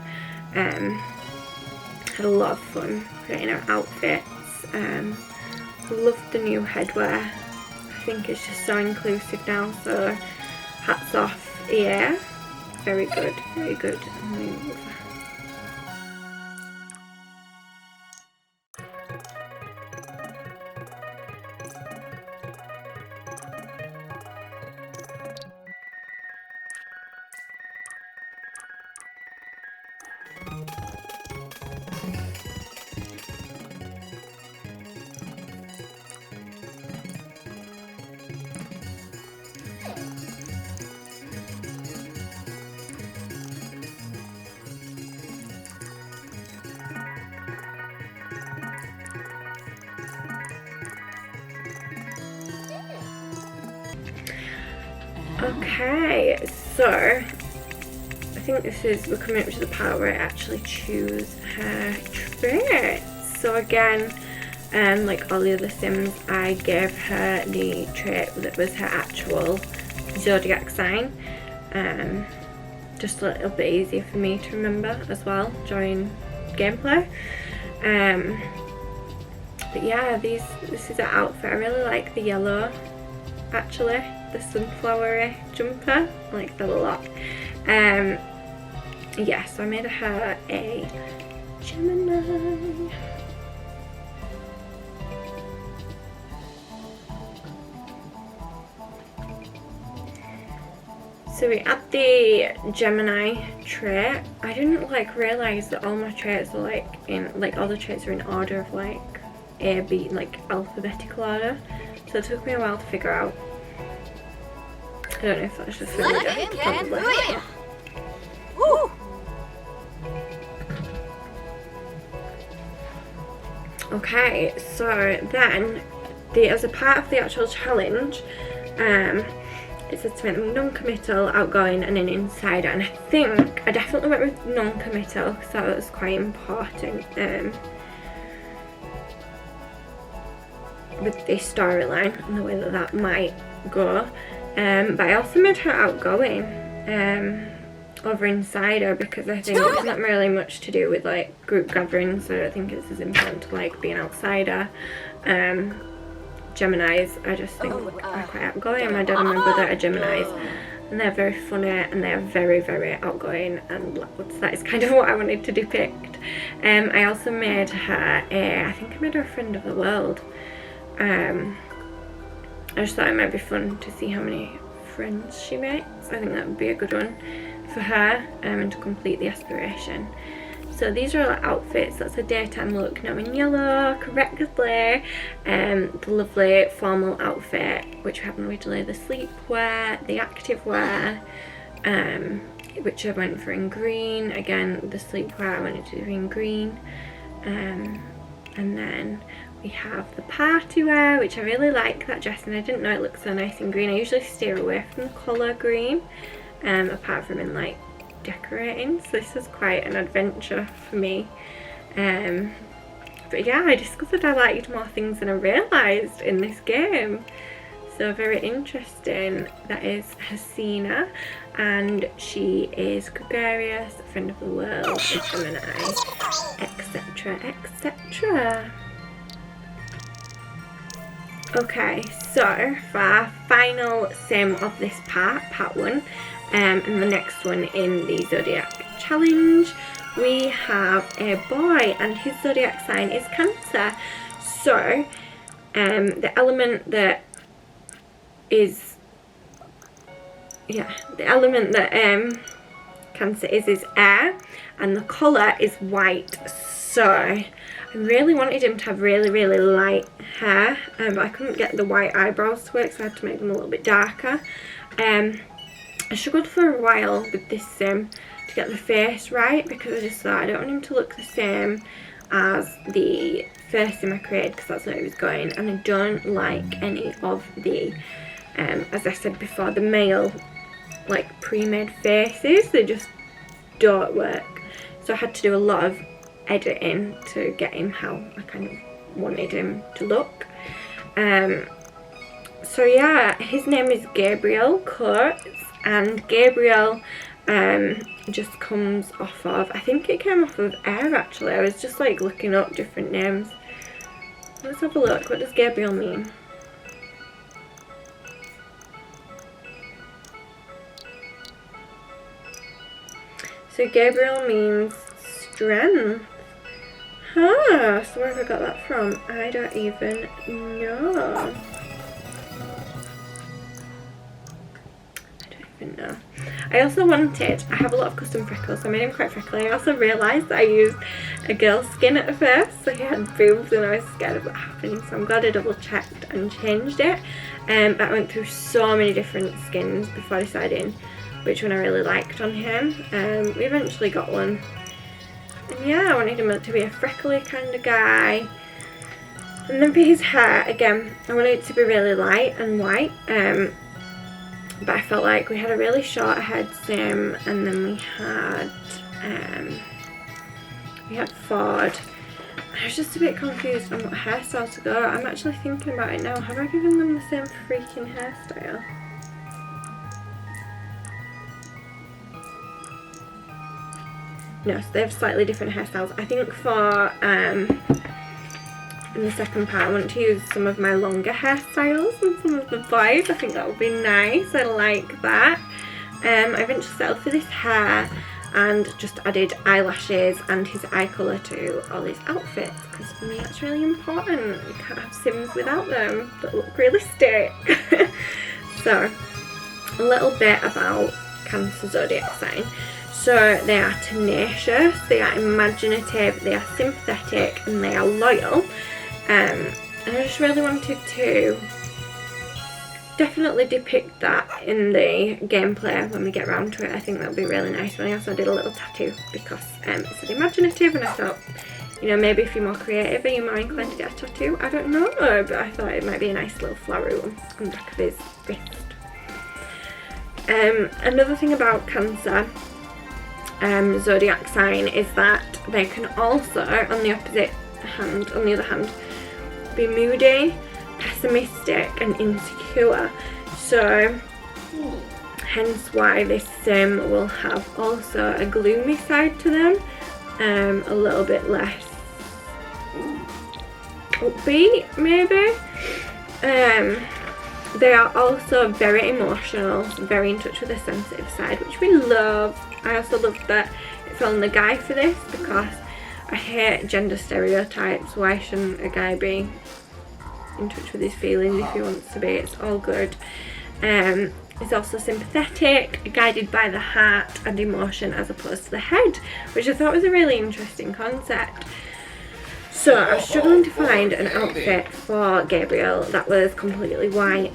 Had a lot of fun creating her outfits. Loved the new headwear. I think it's just so inclusive now, so hats off, yeah. Very good, very good. Okay, so I think we're coming up to the part where I actually choose her traits. So again, like all the other sims, I gave her the trait that was her actual Zodiac sign. Just a little bit easier for me to remember as well during gameplay. But yeah, this is her outfit. I really like the yellow, actually. The sunflowery jumper, I like that a lot. Yeah, so I made her a Gemini. So we add the Gemini trait. I didn't like realise that all my traits are like in, like all the traits are in order of like A, B, like alphabetical order. So it took me a while to figure out. I don't know if that's just really good, probably. Okay, so then as a part of the actual challenge, it says to make them non-committal, outgoing and an insider, and I think I definitely went with non-committal because that was quite important with the storyline and the way that that might go. But I also made her outgoing over insider because I think it's not really much to do with like group gatherings, so I don't think it's as important to like be an outsider. Geminis, I just think are quite outgoing. My dad and my brother are Geminis, and they're very funny and they're very, very outgoing and loud. So that is kind of what I wanted to depict. I also made her I think I made her a friend of the world. I just thought it might be fun to see how many friends she makes. I think that would be a good one for her and to complete the aspiration. So these are all outfits. That's a daytime look, now in yellow correctly. The lovely formal outfit, which we have originally the sleepwear, the active wear, which I went for in green. Again, the sleepwear I wanted to do in green. And then we have the party wear, which I really like that dress, and I didn't know it looked so nice in green. I usually steer away from the colour green, apart from in like decorating, so this was quite an adventure for me. But yeah, I discovered I liked more things than I realised in this game, so very interesting. That is Hasina, and she is gregarious, friend of the world, a Gemini, etc, etc. Okay, so for our final sim of this part 1, and the next one in the Zodiac challenge, we have a boy and his Zodiac sign is Cancer. So the element that is, the element that Cancer is air, and the colour is white. So I really wanted him to have really, really light hair, but I couldn't get the white eyebrows to work, so I had to make them a little bit darker. I struggled for a while with this sim to get the face right, because I just thought I don't want him to look the same as the first sim I created, because that's where he was going, and I don't like any of the, as I said before, the male like pre-made faces. They just don't work, so I had to do a lot of editing to get him how I kind of wanted him to look. So yeah, his name is Gabriel Coates, and Gabriel just comes off of, I think it came off of air actually. I was just like looking up different names. Let's have a look. What does Gabriel mean? So Gabriel means strength. Huh, so where have I got that from? I don't even know. No. I also wanted, I have a lot of custom freckles, so I made him quite freckly. I also realised that I used a girl skin at first, so he had boobs and I was scared of what happening, so I'm glad I double checked and changed it. But I went through so many different skins before deciding which one I really liked on him. We eventually got one, and yeah, I wanted him to be a freckly kind of guy. And then for his hair, again, I wanted it to be really light and white, but I felt like we had a really short head sim, and then we had Ford. I was just a bit confused on what hairstyle to go. I'm actually thinking about it now. Have I given them the same freaking hairstyle? No, so they have slightly different hairstyles. I think for in the second part I want to use some of my longer hairstyles and some of the boys. I think that would be nice. I like that. I eventually settled for this hair and just added eyelashes and his eye colour to all his outfits, because for me that's really important. You can't have sims without them that look realistic. So a little bit about Cancer zodiac sign. So they are tenacious, they are imaginative, they are sympathetic, and they are loyal. And I just really wanted to definitely depict that in the gameplay when we get around to it. I think that would be really nice. And I also did a little tattoo because it said imaginative, and I thought, you know, maybe if you're more creative and you're more inclined to get a tattoo, I don't know, but I thought it might be a nice little flower on the back of his wrist. Another thing about Cancer zodiac sign is that they can also, on the other hand, be moody, pessimistic and insecure. So hence why this sim will have also a gloomy side to them, a little bit less upbeat maybe. They are also very emotional, very in touch with the sensitive side, which we love. I also love that it's on the guy for this because I hate gender stereotypes. Why shouldn't a guy be in touch with his feelings if he wants to be? It's all good. It's also sympathetic, guided by the heart and emotion as opposed to the head, which I thought was a really interesting concept. So I was struggling to find an outfit for Gabriel that was completely white.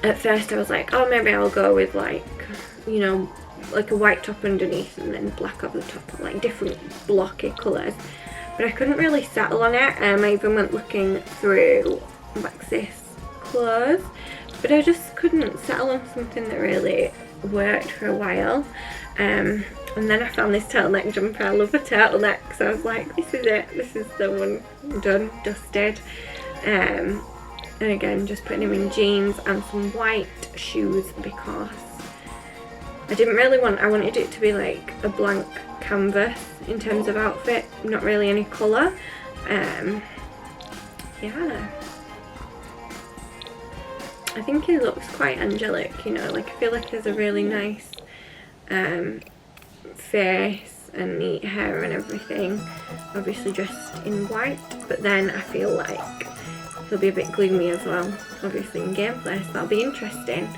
At first I was like, oh, maybe I'll go with like, you know, like a white top underneath and then black over the top, like different blocky colours. But I couldn't really settle on it. I even went looking through Maxis clothes, but I just couldn't settle on something that really worked for a while. And then I found this turtleneck jumper. I love a turtleneck, so I was like, this is it, this is the one, done, dusted. And again, just putting him in jeans and some white shoes because I didn't really I wanted it to be like a blank canvas in terms of outfit, not really any colour. Yeah, I think he looks quite angelic, you know, like I feel like he has a really nice face and neat hair and everything, obviously dressed in white, but then I feel like he'll be a bit gloomy as well, obviously in gameplay, so that'll be interesting.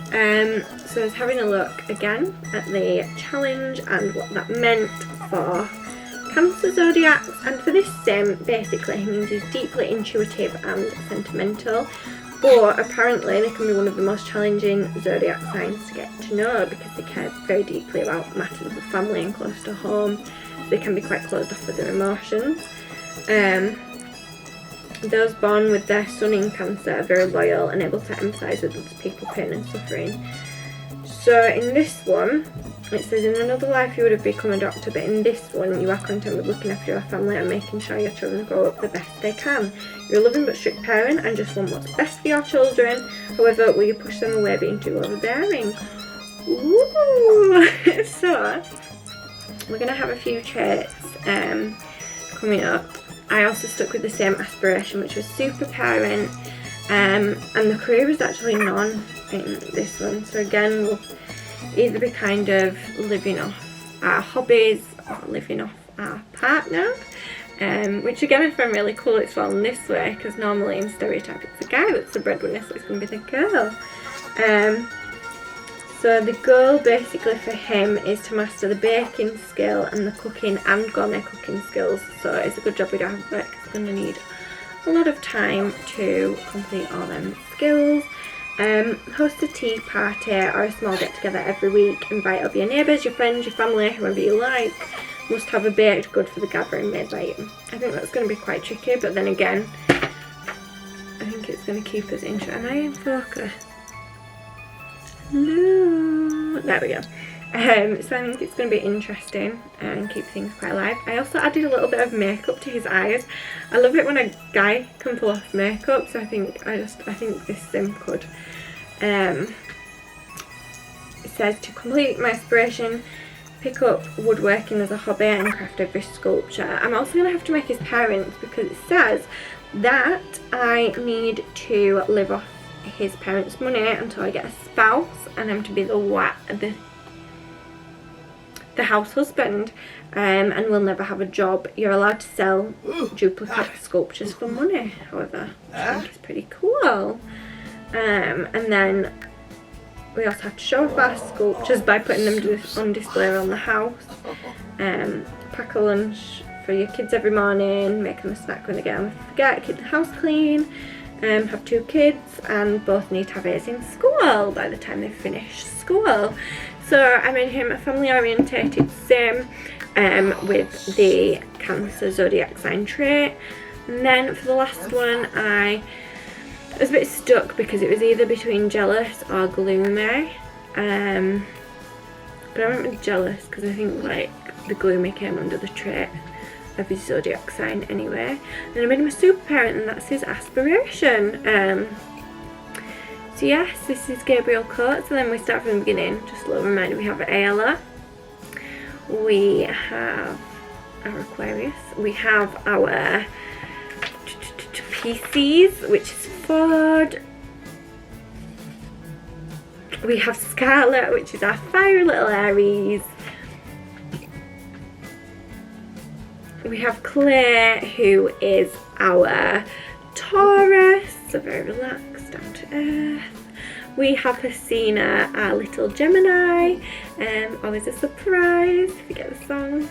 So I was having a look again at the challenge and what that meant for Cancer zodiacs, and for this sim basically it means he's deeply intuitive and sentimental, but apparently they can be one of the most challenging zodiac signs to get to know because they care very deeply about matters of family and close to home. They can be quite closed off with their emotions. Those born with their sun in Cancer are very loyal and able to empathise with other people's pain and suffering. So in this one, it says in another life you would have become a doctor, but in this one you are content with looking after your family and making sure your children grow up the best they can. You're a loving but strict parent and just want what's best for your children. However, will you push them away being too overbearing? Ooh! So, we're going to have a few traits coming up. I also stuck with the same aspiration, which was super parent, and the career is actually none in this one. So again, we'll either be kind of living off our hobbies or living off our partner, which again I find really cool it's fallen this way, because normally in stereotype it's the guy that's the breadwinner, so it's going to be the girl. So the goal basically for him is to master the baking skill and the cooking and gourmet cooking skills. So it's a good job we don't have work. It's going to need a lot of time to complete all them skills. Host a tea party or a small get together every week. Invite over your neighbours, your friends, your family, whoever you like. Must have a baked good for the gathering made by you. I think that's going to be quite tricky, but then again, I think it's going to keep us interested. Am I in focus? No. There we go. So I think it's going to be interesting and keep things quite alive. I also added a little bit of makeup to his eyes. I love it when a guy can pull off makeup, so I think this sim could. It says to complete my aspiration, pick up woodworking as a hobby and craft every sculpture. I'm also going to have to make his parents, because it says that I need to live off his parents' money until I get a spouse, and I'm to be the house husband, and will never have a job. You're allowed to sell duplicate sculptures for money, however, which I think is pretty cool. And then we also have to show off our sculptures by putting them on display around the house. Pack a lunch for your kids every morning, make them a snack when they get home if you forget, keep the house clean, have 2 kids, and both need to have A's in school by the time they finish school. So I made him a family orientated sim with the Cancer Zodiac sign trait. And then for the last one, I was a bit stuck because it was either between jealous or gloomy. But I went with jealous because I think like the gloomy came under the trait of his zodiac sign anyway. And I made him a super parent, and that's his aspiration. So yes, this is Gabriel Coates. So then we start from the beginning. Just a little reminder, we have Ayla, we have our Aquarius, we have our Pisces, which is Ford, we have Scarlet, which is our fiery little Aries, we have Claire, who is our Taurus, so very relaxed, down to earth. We have Hasina, our little Gemini, always a surprise if you get the song.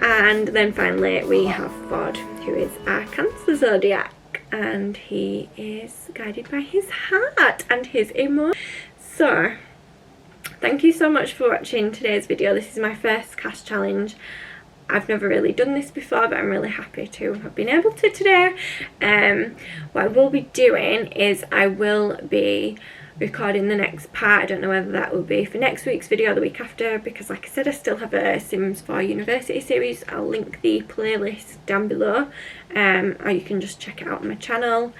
And then finally we have Ford, who is our Cancer Zodiac, and he is guided by his heart and his emotions. So thank you so much for watching today's video. This is my first CAS challenge. I've never really done this before, but I'm really happy to have been able to today. What I will be doing is I will be recording the next part. I don't know whether that will be for next week's video or the week after, because like I said, I still have a Sims for University series. I'll link the playlist down below, or you can just check it out on my channel.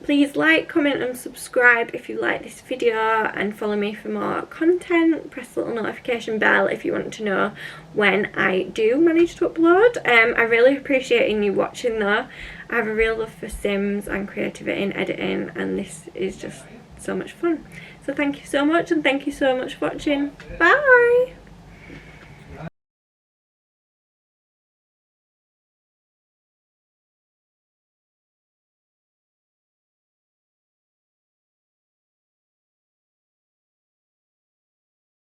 Please like, comment and subscribe if you like this video, and follow me for more content. Press the little notification bell if you want to know when I do manage to upload. I really appreciate you watching though. I have a real love for Sims and creativity and editing, and this is just so much fun. So thank you so much, and thank you so much for watching. Bye!